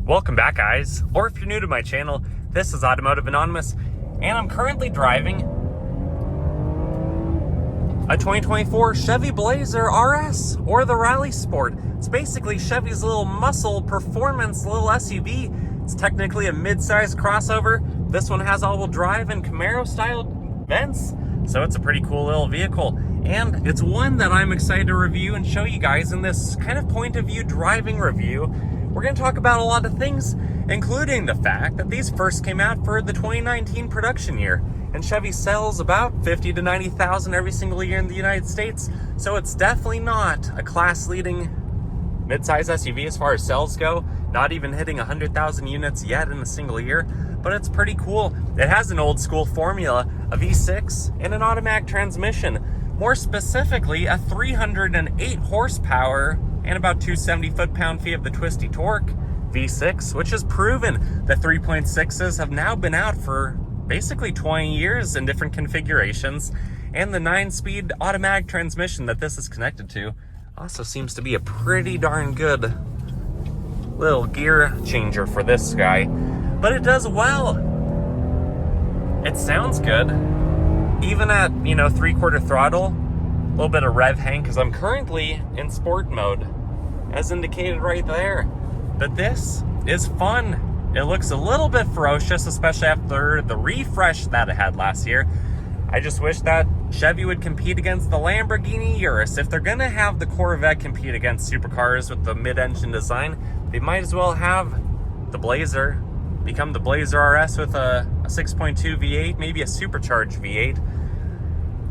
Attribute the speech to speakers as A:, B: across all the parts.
A: Welcome back, guys, or if you're new to my channel, this is Automotive Anonymous, and I'm currently driving a 2024 Chevy Blazer RS, or the Rally Sport. It's basically Chevy's little muscle performance little SUV. It's technically a mid-sized crossover. This one has all-wheel drive and Camaro-styled vents, so it's a pretty cool little vehicle. And it's one that I'm excited to review and show you guys in this kind of point-of-view driving review. We're going to talk about a lot of things, including the fact that these first came out for the 2019 production year. And Chevy sells about 50 to 90,000 every single year in the United States. So it's definitely not a class-leading mid-size SUV as far as sales go. Not even hitting 100,000 units yet in a single year. But it's pretty cool. It has an old-school formula, a V6, and an automatic transmission. More specifically, a 308 horsepower and about 270 foot-pound-feet of the twisty torque V6, which is proven. The 3.6s have now been out for basically 20 years in different configurations, and the 9-speed automatic transmission that this is connected to also seems to be a pretty darn good little gear changer for this guy. But it does well. It sounds good. Even at, 3/4 throttle, a little bit of rev hang, because I'm currently in sport mode, as indicated right there. But this is fun. It looks a little bit ferocious, especially after the refresh that it had last year. I just wish that Chevy would compete against the Lamborghini Urus. If they're gonna have the Corvette compete against supercars with the mid-engine design, they might as well have the Blazer become the Blazer RS with a 6.2 V8, maybe a supercharged V8.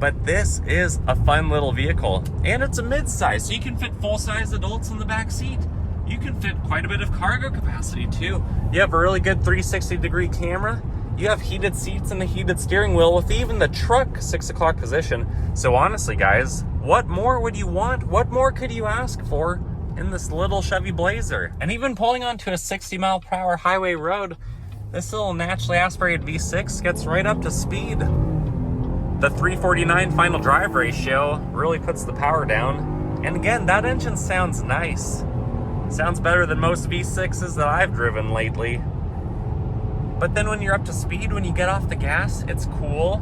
A: But this is a fun little vehicle, and it's a mid-size, so you can fit full-size adults in the back seat. You can fit quite a bit of cargo capacity too. You have a really good 360-degree camera. You have heated seats and a heated steering wheel with even the truck 6 o'clock position. So honestly, guys, what more would you want? What more could you ask for in this little Chevy Blazer? And even pulling onto a 60-mile-per-hour highway road, this little naturally aspirated V6 gets right up to speed. The 349 final drive ratio really puts the power down. And again, that engine sounds nice. Sounds better than most V6s that I've driven lately. But then when you're up to speed, when you get off the gas, it's cool.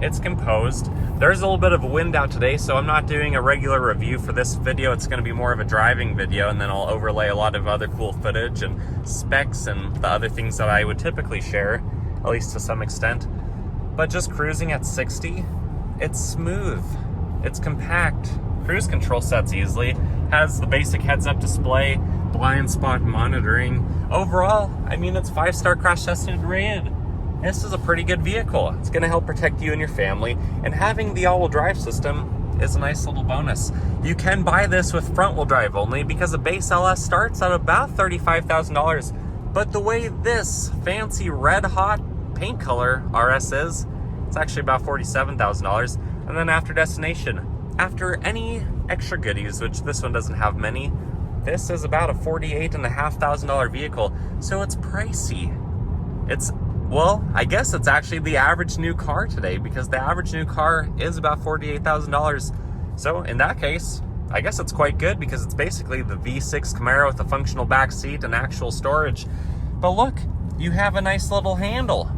A: It's composed. There's a little bit of wind out today, so I'm not doing a regular review for this video. It's going to be more of a driving video, and then I'll overlay a lot of other cool footage and specs and the other things that I would typically share, at least to some extent. But just cruising at 60, it's smooth, it's compact, cruise control sets easily, has the basic heads-up display, blind spot monitoring. Overall, it's 5-star crash tested and rated. This is a pretty good vehicle. It's gonna help protect you and your family, and having the all-wheel drive system is a nice little bonus. You can buy this with front-wheel drive only because the base LS starts at about $35,000. But the way this fancy red-hot paint color RS is, it's actually about $47,000. And then after destination, after any extra goodies, which this one doesn't have many, this is about a $48,500 vehicle. So it's pricey. I guess it's actually the average new car today, because the average new car is about $48,000. So in that case, I guess it's quite good, because it's basically the V6 Camaro with a functional back seat and actual storage. But look, you have a nice little handle.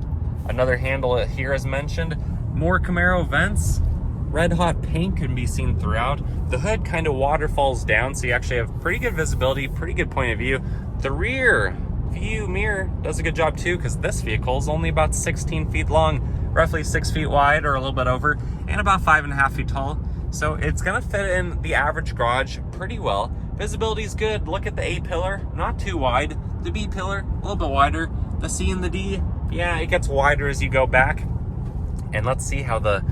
A: Another handle here as mentioned. More Camaro vents. Red hot paint can be seen throughout. The hood kind of waterfalls down, so you actually have pretty good visibility, pretty good point of view. The rear view mirror does a good job too, because this vehicle is only about 16 feet long, roughly 6 feet wide or a little bit over, and about 5.5 feet tall. So it's gonna fit in the average garage pretty well. Visibility is good. Look at the A pillar, not too wide. The B pillar, a little bit wider. The C and the D, yeah, it gets wider as you go back. And let's see how the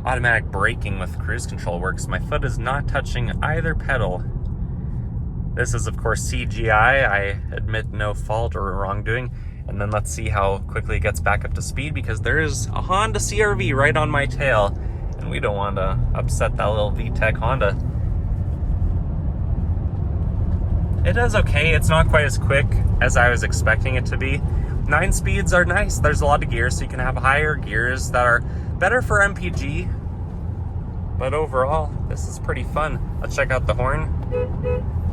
A: automatic braking with cruise control works. My foot is not touching either pedal. This is, of course, CGI. I admit no fault or wrongdoing. And then let's see how quickly it gets back up to speed, because there's a Honda CR-V right on my tail, and we don't want to upset that little VTEC Honda. It does okay. It's not quite as quick as I was expecting it to be. 9 speeds are nice. There's a lot of gears, so you can have higher gears that are better for MPG. But overall, this is pretty fun. Let's check out the horn.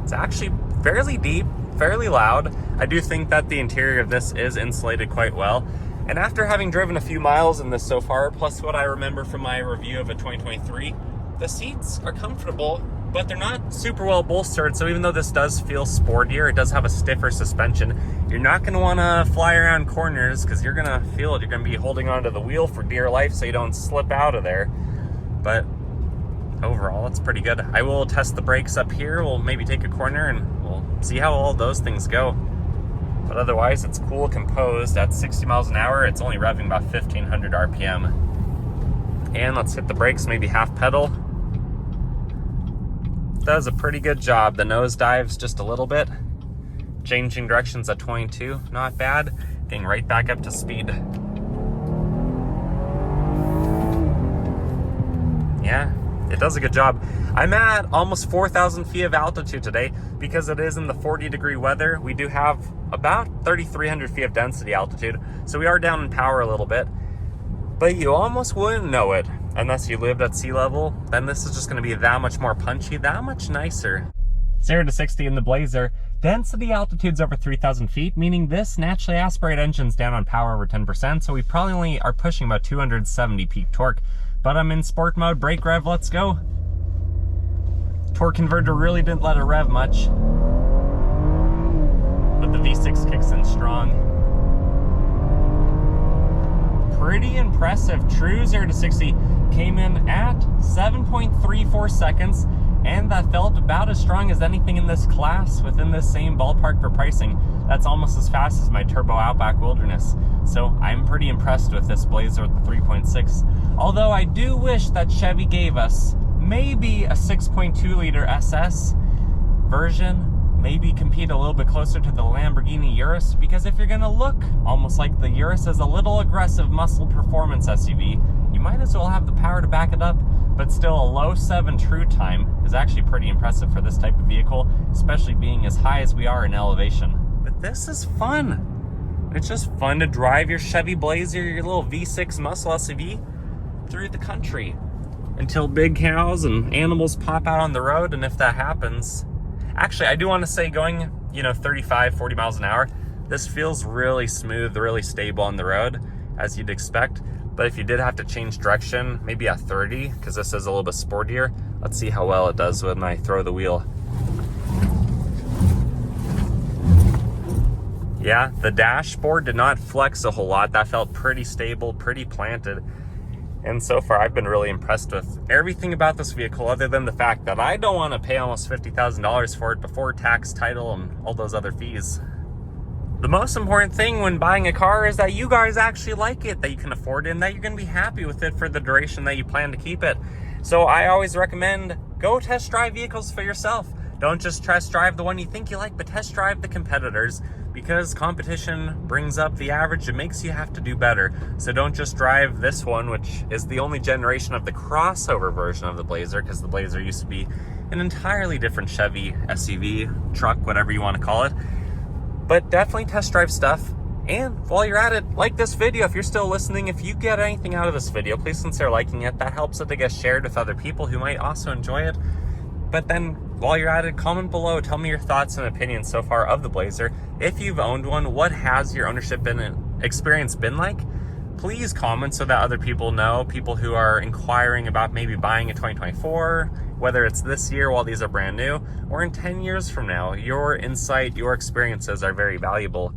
A: It's actually fairly deep, fairly loud. I do think that the interior of this is insulated quite well. And after having driven a few miles in this so far, plus what I remember from my review of a 2023, the seats are comfortable, but they're not super well bolstered. So even though this does feel sportier, it does have a stiffer suspension. You're not going to want to fly around corners because you're going to feel it. You're going to be holding onto the wheel for dear life so you don't slip out of there. But overall, it's pretty good. I will test the brakes up here. We'll maybe take a corner and we'll see how all those things go. But otherwise, it's cool composed. At 60 miles an hour, it's only revving about 1,500 RPM. And let's hit the brakes, maybe half pedal. Does a pretty good job. The nose dives just a little bit. Changing directions at 22, not bad. Getting right back up to speed. Yeah, it does a good job. I'm at almost 4,000 feet of altitude today because it is in the 40-degree weather. We do have about 3,300 feet of density altitude, so we are down in power a little bit. But you almost wouldn't know it unless you lived at sea level. Then this is just going to be that much more punchy, that much nicer. 0 to 60 in the Blazer. Density altitude's over 3,000 feet, meaning this naturally aspirated engine's down on power over 10%, so we probably only are pushing about 270 peak torque. But I'm in sport mode, brake rev, let's go. Torque converter really didn't let it rev much, but the V6 kicks in strong. Pretty impressive. True 0 to 60 came in at 7.34 seconds, and that felt about as strong as anything in this class within this same ballpark for pricing. That's almost as fast as my Turbo Outback Wilderness. So I'm pretty impressed with this Blazer with the 3.6. Although I do wish that Chevy gave us maybe a 6.2 liter SS version, maybe compete a little bit closer to the Lamborghini Urus, because if you're gonna look almost like the Urus as a little aggressive muscle performance SUV, you might as well have the power to back it up. But still, a low 7 true time is actually pretty impressive for this type of vehicle, especially being as high as we are in elevation. But this is fun. It's just fun to drive your Chevy Blazer, your little V6 muscle SUV through the country until big cows and animals pop out on the road. And if that happens, actually, I do want to say going, 35, 40 miles an hour, this feels really smooth, really stable on the road, as you'd expect. But if you did have to change direction, maybe at 30, because this is a little bit sportier, let's see how well it does when I throw the wheel. Yeah, the dashboard did not flex a whole lot. That felt pretty stable, pretty planted. And so far, I've been really impressed with everything about this vehicle, other than the fact that I don't want to pay almost $50,000 for it before tax, title, and all those other fees. The most important thing when buying a car is that you guys actually like it, that you can afford it, and that you're going to be happy with it for the duration that you plan to keep it. So I always recommend go test drive vehicles for yourself. Don't just test drive the one you think you like, but test drive the competitors, because competition brings up the average. It makes you have to do better. So don't just drive this one, which is the only generation of the crossover version of the Blazer, because the Blazer used to be an entirely different Chevy SUV, truck, whatever you want to call it. But definitely test drive stuff. And while you're at it, like this video. If you're still listening, if you get anything out of this video, please consider liking it. That helps it to get shared with other people who might also enjoy it. But then while you're at it, comment below. Tell me your thoughts and opinions so far of the Blazer. If you've owned one, what has your ownership experience been like? Please comment so that other people know, people who are inquiring about maybe buying a 2024, whether it's this year while these are brand new, or in 10 years from now. Your insight, your experiences are very valuable.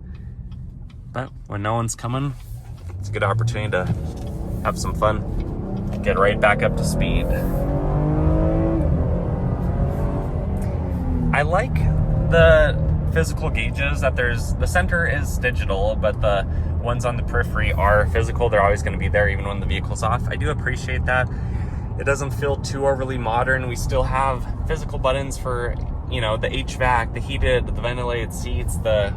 A: But when no one's coming, it's a good opportunity to have some fun, get right back up to speed. I like the physical gauges that the center is digital, but the ones on the periphery are physical. They're always going to be there even when the vehicle's off. I do appreciate that. It doesn't feel too overly modern. We still have physical buttons for, the HVAC, the ventilated seats, the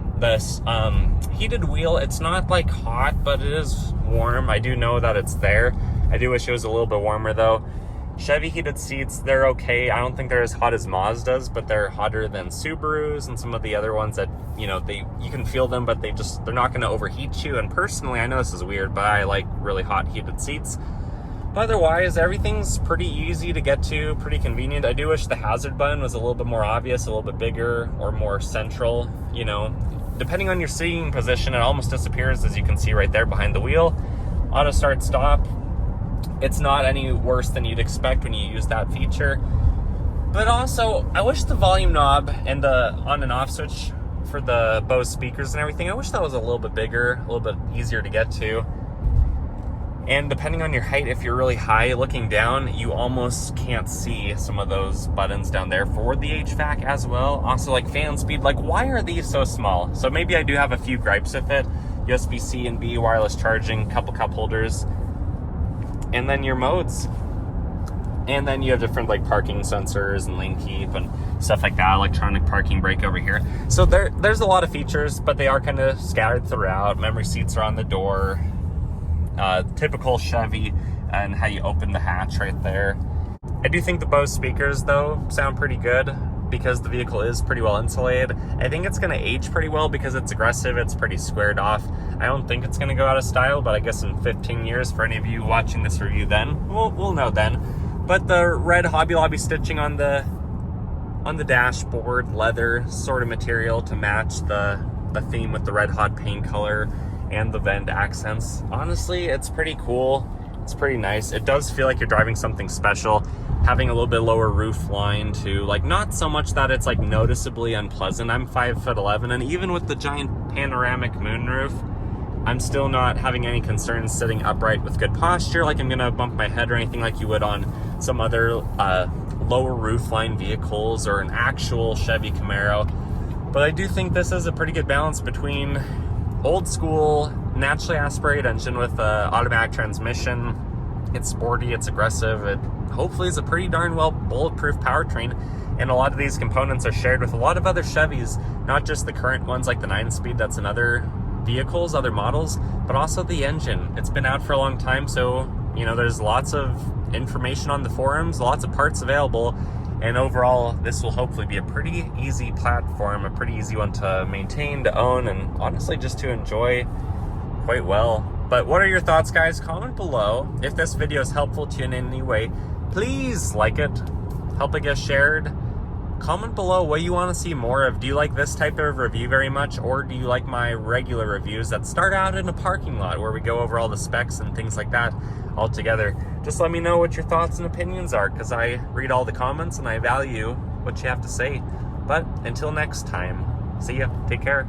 A: heated wheel. It's not like hot, but it is warm. I do know that it's there. I do wish it was a little bit warmer though. Chevy heated seats, they're okay. I don't think they're as hot as Mazda's, but they're hotter than Subarus and some of the other ones that, you can feel them, but they're not going to overheat you. And personally, I know this is weird, but I like really hot heated seats. But otherwise, everything's pretty easy to get to, pretty convenient. I do wish the hazard button was a little bit more obvious, a little bit bigger or more central. You know, depending on your seating position, it almost disappears, as you can see right there behind the wheel. Auto start stop, it's not any worse than you'd expect when you use that feature. But also, I wish the volume knob and the on and off switch for the Bose speakers and everything, I wish that was a little bit bigger, a little bit easier to get to. And depending on your height, if you're really high looking down, you almost can't see some of those buttons down there for the HVAC as well. Also, like fan speed, like why are these so small? So maybe I do have a few gripes with it. USB-C and B, wireless charging, couple cup holders, and then your modes. And then you have different like parking sensors and lane keep and stuff like that, electronic parking brake over here. So there's a lot of features, but they are kind of scattered throughout. Memory seats are on the door. Typical Chevy, and how you open the hatch right there. I do think the Bose speakers though sound pretty good because the vehicle is pretty well insulated. I think it's going to age pretty well because it's aggressive, it's pretty squared off. I don't think it's going to go out of style, but I guess in 15 years, for any of you watching this review then, we'll know then. But the red Hobby Lobby stitching on the dashboard, leather sort of material to match the theme with the red hot paint color and the vent accents. Honestly, it's pretty cool. It's pretty nice. It does feel like you're driving something special. Having a little bit lower roof line too, like not so much that it's like noticeably unpleasant. I'm 5'11", and even with the giant panoramic moonroof, I'm still not having any concerns sitting upright with good posture, like I'm gonna bump my head or anything like you would on some other lower roofline vehicles or an actual Chevy Camaro. But I do think this is a pretty good balance between old school, naturally aspirated engine with an automatic transmission. It's sporty, it's aggressive, it hopefully is a pretty darn well bulletproof powertrain. And a lot of these components are shared with a lot of other Chevys, not just the current ones like the 9-speed that's in other vehicles, other models, but also the engine. It's been out for a long time, so you know there's lots of information on the forums, lots of parts available. And overall, this will hopefully be a pretty easy platform, a pretty easy one to maintain, to own, and honestly just to enjoy quite well. But what are your thoughts, guys? Comment below. If this video is helpful to you in any way, please like it, help it get shared. Comment below what you want to see more of. Do you like this type of review very much, or do you like my regular reviews that start out in a parking lot where we go over all the specs and things like that all together? Just let me know what your thoughts and opinions are, because I read all the comments and I value what you have to say. But until next time, see ya, take care.